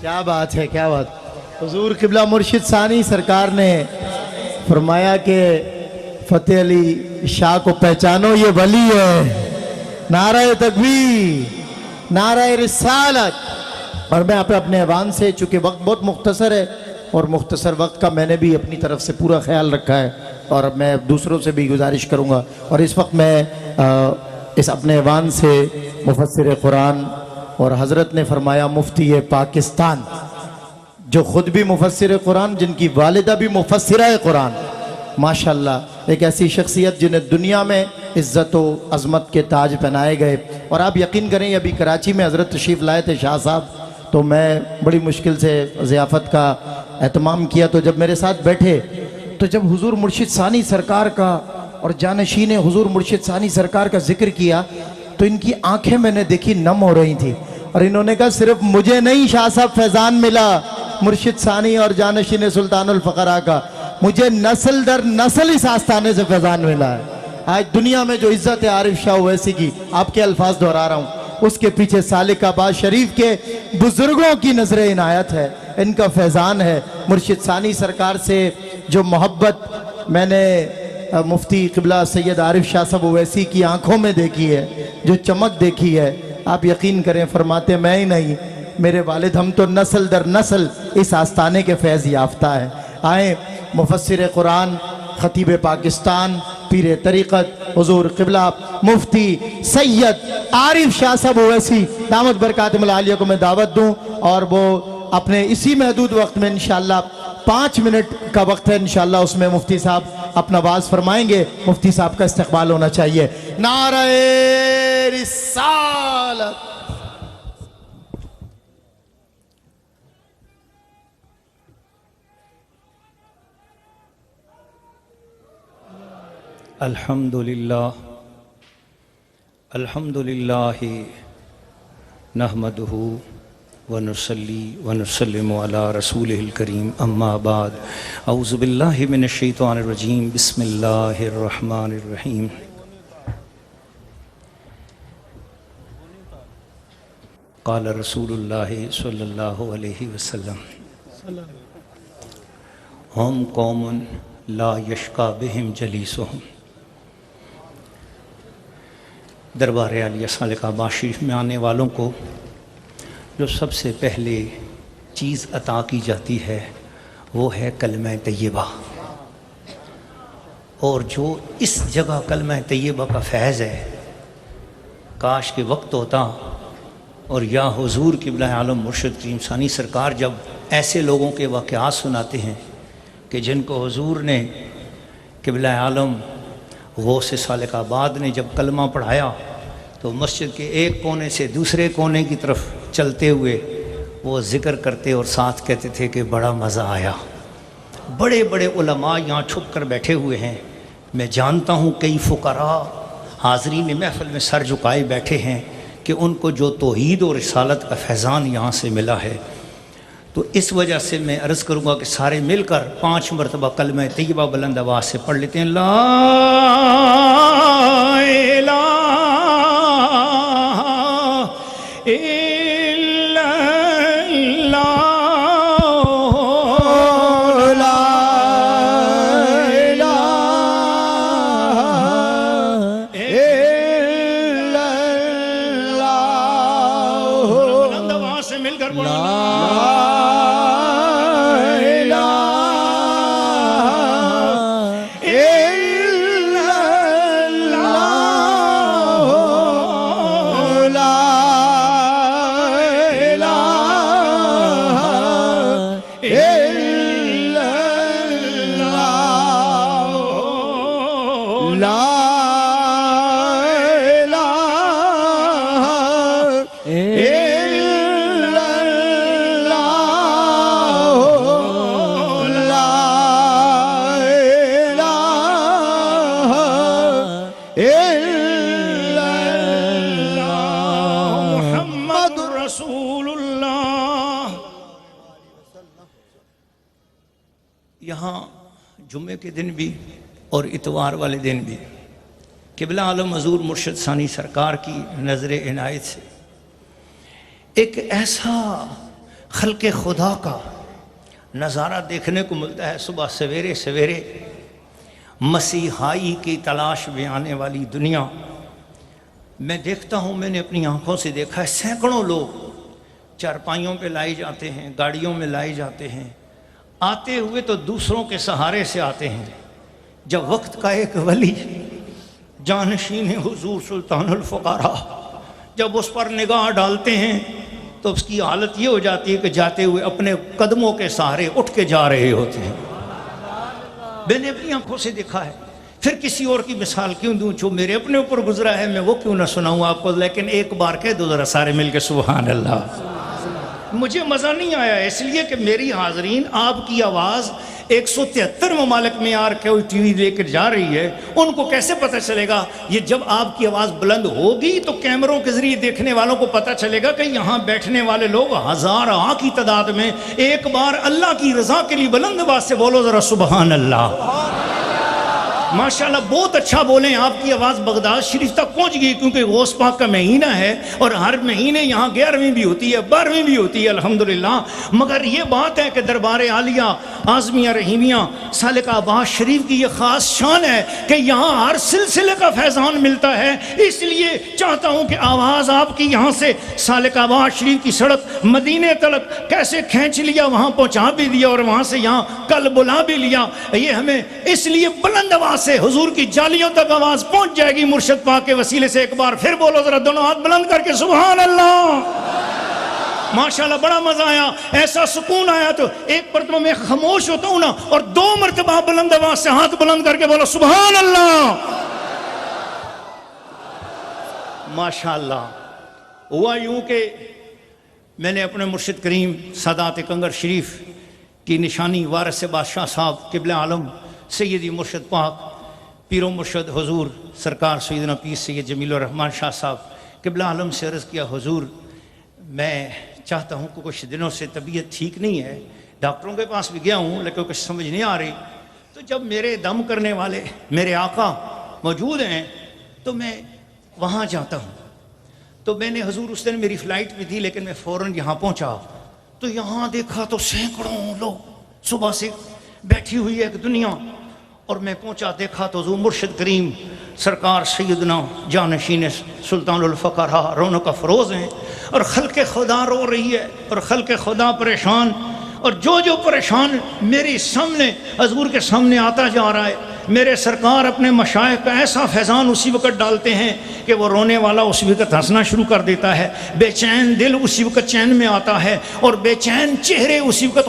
A: क्या बात है, क्या बात। हुजूर किबला मुर्शिद सानी सरकार ने फरमाया कि फ़तेह अली शाह को पहचानो ये वली है। नारे तकबीर, नारे रिसालत। और मैं अपने ऐवान से, चूँकि वक्त बहुत मुख्तसर है और मुख्तसर वक्त का मैंने भी अपनी तरफ से पूरा ख्याल रखा है और मैं दूसरों से भी गुजारिश करूँगा। और इस वक्त मैं इस अपने ऐवान से मुफस्सिर कुरान और हज़रत ने फरमाया मुफ्ती पाकिस्तान, जो ख़ुद भी मुफस्सिर कुरान, जिनकी वालिदा भी मुफस्सिरा कुरान, माशाल्लाह एक ऐसी शख्सियत जिन्हें दुनिया में इज़्ज़त व अज़मत के ताज पहनाए गए। और आप यकीन करें अभी कराची में हज़रत तशरीफ़ लाए थे शाह साहब, तो मैं बड़ी मुश्किल से ज़ियाफ़त का एहतमाम किया, तो जब मेरे साथ बैठे तो जब हुज़ूर मुर्शिद सानी सरकार का और जानशीन हुज़ूर मुर्शिद सानी सरकार का जिक्र किया तो इनकी आंखें मैंने देखी नम हो रही थी, और इन्होंने कहा सिर्फ मुझे नहीं शाह साहब फैजान मिला मुर्शिद सानी और जानशीन सुल्तानुल फकरा का, मुझे नस्ल दर नस्ल इस आस्थाने से फैजान मिला है। आज दुनिया में जो इज्जत है आरिफ शाह ओवैसी की, आपके अल्फाज दोहरा रहा हूँ, उसके पीछे सालिकाबाद शरीफ के बुजुर्गों की नजर इनायत है, इनका फैजान है। मुर्शिद सानी सरकार से जो मोहब्बत मैंने मुफ्ती क़िबला सैयद आरिफ शाह साहब ओवैसी की आंखों में देखी है, जो चमक देखी है, आप यकीन करें, फरमाते मैं ही नहीं मेरे वालिद, हम तो नस्ल दर नस्ल इस आस्थाने के फैज़ याफ्ता है। आए मुफस्सिर कुरान, खतीब पाकिस्तान, पीर तरीक़त हुज़ूर क़िबला मुफ्ती सैयद आरिफ शाह साहब ओवैसी दामत बरकातुहुल आलिया को मैं दावत दूं, और वो अपने इसी महदूद वक्त में इंशाअल्लाह 5 मिनट का वक्त है, इंशाअल्लाह उसमें मुफ्ती साहब अपना वाज़ फरमाएंगे। मुफ्ती साहब का इस्तक़बाल होना चाहिए। नारे रिसालत।
G: अल्हम्दुलिल्लाह अल्हम्दुलिल्लाह नहमदुहु व नुसल्ली व नुसल्लिमु अला रसूलिहिल करीम, अम्मा बाद, औज़ु बिल्लाहि मिनश शैतानिर रजीम, बिस्मिल्लाहिर रहमानिर रहीम। क़ाल रसूलुल्लाहि सल्लल्लाहु अलैहि वसल्लम, हम कौमुन ला यशका बिहिम जलीसुहुम। दरबार आलिया सालिकाबाद शरीफ में आने वालों को जो सबसे पहले चीज़ अता की जाती है वो है कलमा तैयबा, और जो इस जगह कलमा तैयबा का फैज़ है, काश के वक्त होता और या हुज़ूर क़िबला आलम मुर्शिद करीम सानी सरकार जब ऐसे लोगों के वाक़यात सुनाते हैं कि जिनको हुज़ूर ने क़िबला आलम गौसे सालिकाबाद ने जब कलमा पढ़ाया तो मस्जिद के एक कोने से दूसरे कोने की तरफ चलते हुए वो ज़िक्र करते और साथ कहते थे कि बड़ा मज़ा आया। बड़े बड़े उलमा यहाँ छुप कर बैठे हुए हैं। मैं जानता हूँ कई फ़ुक़रा हाज़रीन महफ़िल में सर झुकाए बैठे हैं कि उनको जो तौहीद और रिसालत का फैज़ान यहाँ से मिला है। तो इस वजह से मैं अर्ज़ करूँगा कि सारे मिलकर 5 मरतबा कलमा तैयबा बुलंद आवाज़ से पढ़ लेते हैं। ला इलाहा जुम्मे के दिन भी और इतवार वाले दिन भी क़िबला आलम हज़ूर मुर्शिद सानी सरकार की नज़र इनायत से एक ऐसा खल्क़े खुदा का नज़ारा देखने को मिलता है। सुबह सवेरे सवेरे मसीहाई की तलाश में आने वाली दुनिया मैं देखता हूँ, मैंने अपनी आँखों से देखा है, सैकड़ों लोग चारपाइयों पे लाए जाते हैं, गाड़ियों में लाए जाते हैं। आते हुए तो दूसरों के सहारे से आते हैं। जब वक्त का एक वली जानशीन हुजूर सुल्तानुल फुक़रा जब उस पर निगाह डालते हैं तो उसकी हालत ये हो जाती है कि जाते हुए अपने कदमों के सहारे उठ के जा रहे होते हैं। मैंने अपनी आंखों से देखा है। फिर किसी और की मिसाल क्यों दूं, जो मेरे अपने ऊपर गुजरा है मैं वो क्यों ना सुनाऊं आपको। लेकिन एक बार कह दो ज़रा सारे मिल के सुभान अल्लाह। मुझे मज़ा नहीं आया इसलिए कि मेरी हाज़रीन आपकी आवाज़ 173 ममालिक में यार कोई टीवी लेकर जा रही है, उनको कैसे पता चलेगा? ये जब आपकी आवाज़ बुलंद होगी तो कैमरों के जरिए देखने वालों को पता चलेगा कि यहाँ बैठने वाले लोग हज़ारों की तादाद में एक बार अल्लाह की रज़ा के लिए बुलंद आवाज़ से बोलो ज़रा सुबहान अल्लाह। माशाल्लाह बहुत अच्छा बोलें, आपकी आवाज़ बगदाद शरीफ तक पहुंच गई, क्योंकि गौस पाक का महीना है और हर महीने यहाँ 11वीं भी होती है, 12वीं भी होती है अल्हम्दुलिल्लाह। मगर ये बात है कि दरबार आलिया आज़मिया रहीमिया सालिका अब्बास शरीफ की ये ख़ास शान है कि यहाँ हर सिलसिले का फैज़ान मिलता है। इसलिए चाहता हूँ कि आवाज़ आपकी यहाँ से सालिका अब्बास शरीफ की सड़क मदीने तलक कैसे खींच लिया, वहाँ पहुँचा भी दिया और वहाँ से यहाँ कल बुला भी लिया। ये हमें इसलिए बुलंद आवाज़ से हुजूर की जालियों तक आवाज पहुंच जाएगी मुर्शिद पाक के वसीले से। एक बार फिर बोलो जरा दोनों हाथ बुलंद करके सुभान अल्लाह। माशाल्लाह बड़ा मजा आया, ऐसा सुकून आया तो एक मरतबा मैं खामोश होता हूं ना और 2 मरतबा बुलंद आवाज से हाथ बुलंद करके बोलो सुभान अल्लाह। माशाल्लाह हुआ यूं कि मैंने अपने मुर्शिद करीम सादात कंगर शरीफ की निशानी वारिस बादशाह साहब किबला आलम सैयदी मुर्शिद पाक पीरो मुर्शद हुजूर सरकार सैयदना पीर सैयद जमीलुर रहमान शाह साहब किबला आलम से अर्ज़ किया, हुजूर मैं चाहता हूँ कि कुछ दिनों से तबीयत ठीक नहीं है, डॉक्टरों के पास भी गया हूँ लेकिन कुछ समझ नहीं आ रही। तो जब मेरे दम करने वाले मेरे आका मौजूद हैं तो मैं वहाँ जाता हूँ। तो मैंने हुजूर उस दिन मेरी फ़्लाइट भी थी लेकिन मैं फ़ौरन यहाँ पहुँचा तो यहाँ देखा तो सैकड़ों लोग सुबह से बैठी हुई है एक दुनिया। और मैं पहुंचा देखा तो हुजूर मुर्शिद करीम सरकार सैयदना जानशीन सुल्तानुल फ़क़रा रौनक अफरोज़ हैं और खल्क़े खुदा रो रही है और खल्क़े खुदा परेशान, और जो परेशान मेरे सामने हुजूर के सामने आता जा रहा है। मेरे सरकार अपने मशाइख का ऐसा फैज़ान उसी वक़्त डालते हैं कि वो रोने वाला उसी वक़्त हंसना शुरू कर देता है, बेचैन दिल उसी वक़्त चैन में आता है और बेचैन चेहरे उसी वक़्त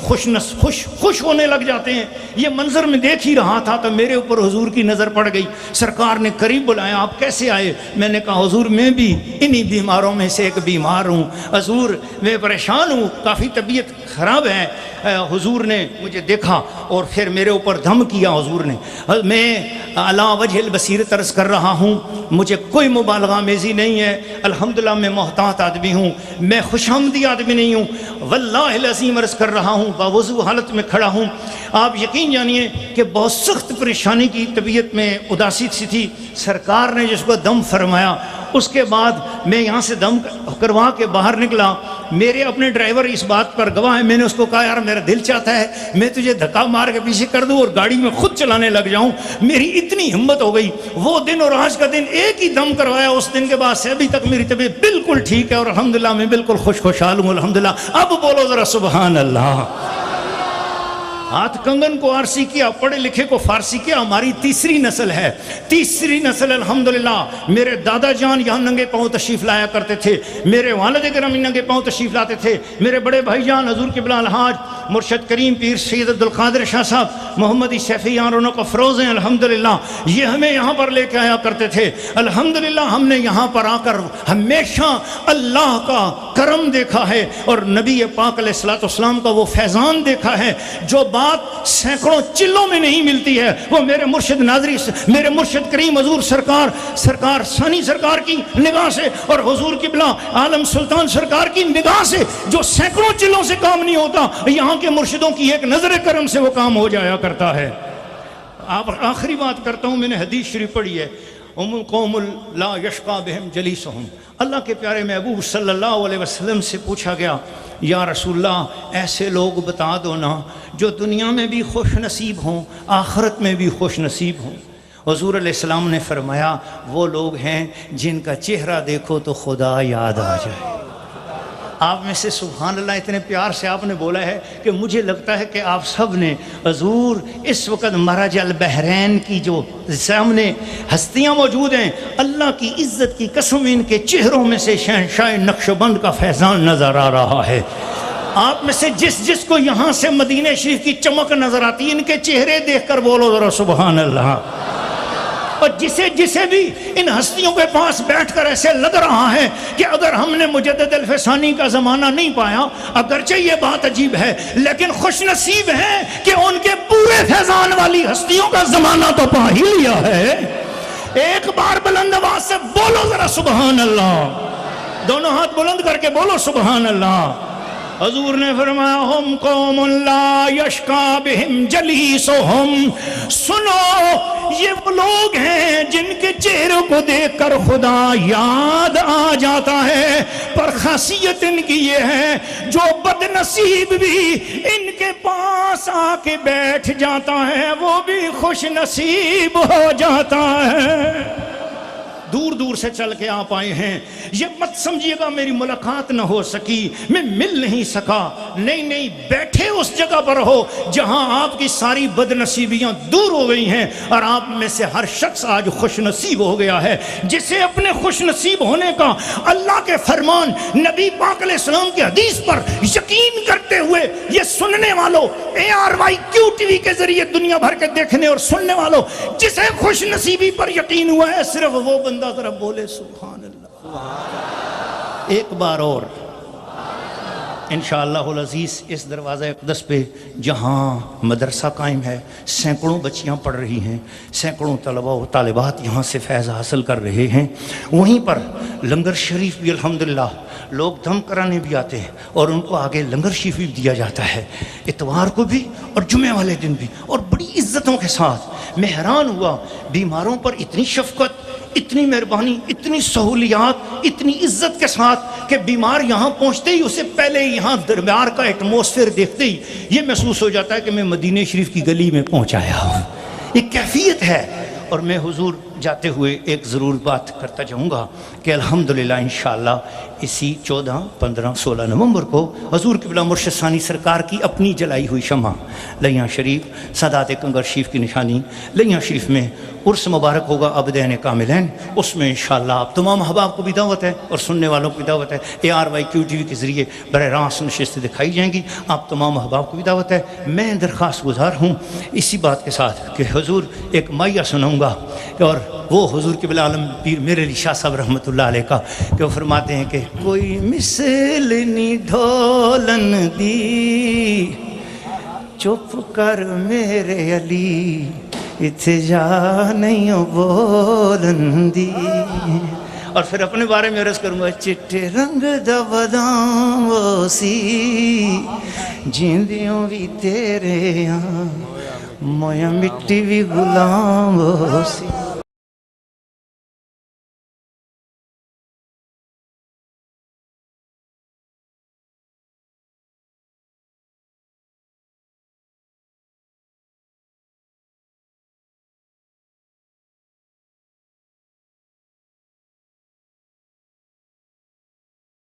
G: खुश होने लग जाते हैं। ये मंजर में देख ही रहा था तो मेरे ऊपर हुजूर की नज़र पड़ गई। सरकार ने करीब बुलाया, आप कैसे आए? मैंने कहा हुजूर मैं भी इन्हीं बीमारों में से एक बीमार हूँ, हुजूर मैं परेशान हूँ, काफ़ी तबीयत ख़राब है। हुजूर ने मुझे देखा और फिर मेरे ऊपर धम किया। हुजूर ने, मैं अला वजहिल बसीरत अर्ज़ कर रहा हूँ, मुझे कोई मुबालगा मेज़ी नहीं है, अल्हम्दुलिल्लाह मैं मोहतात आदमी हूँ, मैं खुशामदी आदमी नहीं हूँ, वल्लाहिल अज़ीम अर्ज़ कर रहा हूँ, बावज़ू हालत में खड़ा हूँ। आप यकीन जानिए कि बहुत सख्त परेशानी की तबीयत में उदासी सी थी। सरकार ने जिसको दम फरमाया उसके बाद मैं यहाँ से दम करवा के बाहर निकला। मेरे अपने ड्राइवर इस बात पर गवाह है, मैंने उसको कहा यार मेरा दिल चाहता है मैं तुझे धक्का मार के पीछे कर दूं और गाड़ी में खुद चलाने लग जाऊं। मेरी इतनी हिम्मत हो गई। वो दिन और आज का दिन एक ही दम करवाया। उस दिन के बाद से अभी तक मेरी तबीयत बिल्कुल ठीक है और अल्हम्दुलिल्लाह मैं बिल्कुल खुशहाल हूँ अल्हम्दुलिल्लाह। अब बोलो जरा सुबहान अल्लाह। हाथ कंगन को आरसी किया, पढ़े लिखे को फारसी किया। हमारी तीसरी नस्ल है, तीसरी नस्ल अल्हम्दुलिल्लाह। मेरे दादा जान यहाँ नंगे पाँव तशरीफ़ लाया करते थे, मेरे वालिद गिरामी नंगे पाँव तशरीफ़ लाते थे, मेरे बड़े भाईजान हजूर किबला अलहाज मुर्शद करीम पीर सैयद अब्दुल कादिर शाह साहब मोहम्मदी शफ़ी रौनक अफरोज़ हैं अल्हम्दुलिल्लाह। ये हमें यहाँ पर लेके आया करते थे अल्हम्दुलिल्लाह। हमने यहाँ पर आकर हमेशा अल्लाह का करम देखा है और नबी पाक अलैहिस्सलाम का वो फैज़ान देखा है। जो बात सैकड़ों चिल्लों में नहीं मिलती है वो मेरे मुर्शिद नाजरी मेरे मुर्शिद करीम हजूर सरकार सानी सरकार की निगाह से और हुजूर किबला आलम सुल्तान सरकार की निगाह से जो सैकड़ों चिल्लों से काम नहीं होता, यहाँ के मुर्शिदों की एक नजर करम से वो काम हो जाया करता है। आप आखिरी बात करता हूँ, मैंने हदीस शरीफ पढ़ी है, उमुल कौमुल ला यशका बिहिम जलीसहुम। अल्लाह के प्यारे महबूब सल्लल्लाहु अलैहि वसल्लम से पूछा गया, या रसूलल्लाह ऐसे लोग बता दो ना जो दुनिया में भी खुश नसीब हों आखिरत में भी खुश नसीब हों। हुजूर अलैहिस्सलाम ने फरमाया वो लोग हैं जिनका चेहरा देखो तो खुदा याद आ जाए। आप में से सुभान अल्लाह इतने प्यार से आपने बोला है कि मुझे लगता है कि आप सब ने हजूर इस वक़्त मरज अल बहरैन की जो सामने हस्तियाँ मौजूद हैं, अल्लाह की इज़्ज़त की कसम इनके चेहरों में से शहंशाह नक्शबंद का फैज़ान नज़र आ रहा है। आप में से जिस को यहाँ से मदीने शरीफ की चमक नज़र आती है, इनके चेहरे देख कर बोलो ज़रा सुभान अल्लाह। और जिसे भी इन हस्तियों के पास बैठकर ऐसे लग रहा है कि अगर हमने मुजद्दिद अल-फसानी का ज़माना नहीं पाया, अगरचे ये बात अजीब है लेकिन खुशनसीब है कि उनके पूरे वाली हस्तियों का जमाना तो पा ही लिया है। एक बार बुलंद आवाज से बोलो जरा सुभान अल्लाह, दोनों हाथ बुलंद करके बोलो सुभान अल्लाह। हजूर ने फरमाया हम कौमुन ला यशका बिहिम जलीसुहुम, सुनो ये वो लोग हैं जिनके चेहरों को देखकर खुदा याद आ जाता है, पर खासियत इनकी ये है जो बदनसीब भी इनके पास आके बैठ जाता है वो भी खुश नसीब हो जाता है। दूर दूर से चल के आप आए हैं, ये मत समझिएगा मेरी मुलाकात न हो सकी, मैं मिल नहीं सका, नहीं नहीं, बैठे उस जगह पर हो जहां आपकी सारी बदनसीबियां दूर हो गई हैं और आप में से हर शख्स आज खुश नसीब हो गया है। जिसे अपने खुश नसीब होने का अल्लाह के फरमान, नबी पाक अलैहिस्सलाम की हदीस पर यकीन करते हुए ये सुनने वालों, ARYQ TV के जरिए दुनिया भर के देखने और सुनने वालों, जिसे खुश नसीबी पर यकीन हुआ है सिर्फ वो बंदा जरा बोले सुभान अल्लाह। एक बार और इंशाअल्लाहुल अज़ीज़ इस दरवाज़ा अक़दस पे जहाँ मदरसा कायम है, सैकड़ों बच्चियाँ पढ़ रही हैं, सैकड़ों तलबा व तालिबात यहाँ से फैज़ हासिल कर रहे हैं, वहीं पर लंगर शरीफ भी अल्हम्दुलिल्लाह लोग दम कराने भी आते हैं और उनको आगे लंगर शरीफ भी दिया जाता है, इतवार को भी और जुमे वाले दिन भी, और बड़ी इज्जतों के साथ। मैं हैरान हुआ, बीमारों पर इतनी शफकत, इतनी मेहरबानी, इतनी सहूलियात, इतनी इज्जत के साथ कि बीमार यहाँ पहुँचते ही उससे पहले यहाँ दरबार का एटमॉस्फेयर देखते ही ये महसूस हो जाता है कि मैं मदीने शरीफ की गली में पहुँच आया हूँ। ये कैफियत है। और मैं हुजूर जाते हुए एक ज़रूर बात करता जाऊँगा कि अल्हम्दुलिल्लाह इंशाअल्लाह इसी 14, 15, 16 नवंबर को हुजूर क़िबला मुर्शिद सानी सरकार की अपनी जलाई हुई शमा लियां शरीफ सदात कंगर शरीफ की निशानी लियां शरीफ में उर्स मुबारक होगा अबदैन कामिलैन, उसमें इंशाअल्लाह आप तमाम अहबाब को भी दावत है और सुनने वालों को भी दावत है। ARYQ TV के ज़रिए बराह रास्त नशिस्तें दिखाई जाएंगी, आप तमाम अहबाब को भी दावत है। मैं दरख्वास्त गुजार हूँ इसी बात के साथ कि हुजूर एक माया सुनाऊँगा और वो हुजूर क़िबला आलम पीर मेरे अली शाह साहब रहमतुल्लाह अलैह का, कि वो फरमाते हैं कि कोई मिसल नी ढोलन दी, चुप कर मेरे अली इत्थे जा नहीं हो बोलन दी। और फिर अपने बारे में अर्ज़ करूँगा, चिट्टे रंग दा बदाम वो सी जिंदियों भी तेरे यहाँ, मोया मिट्टी भी गुलाम वो सी।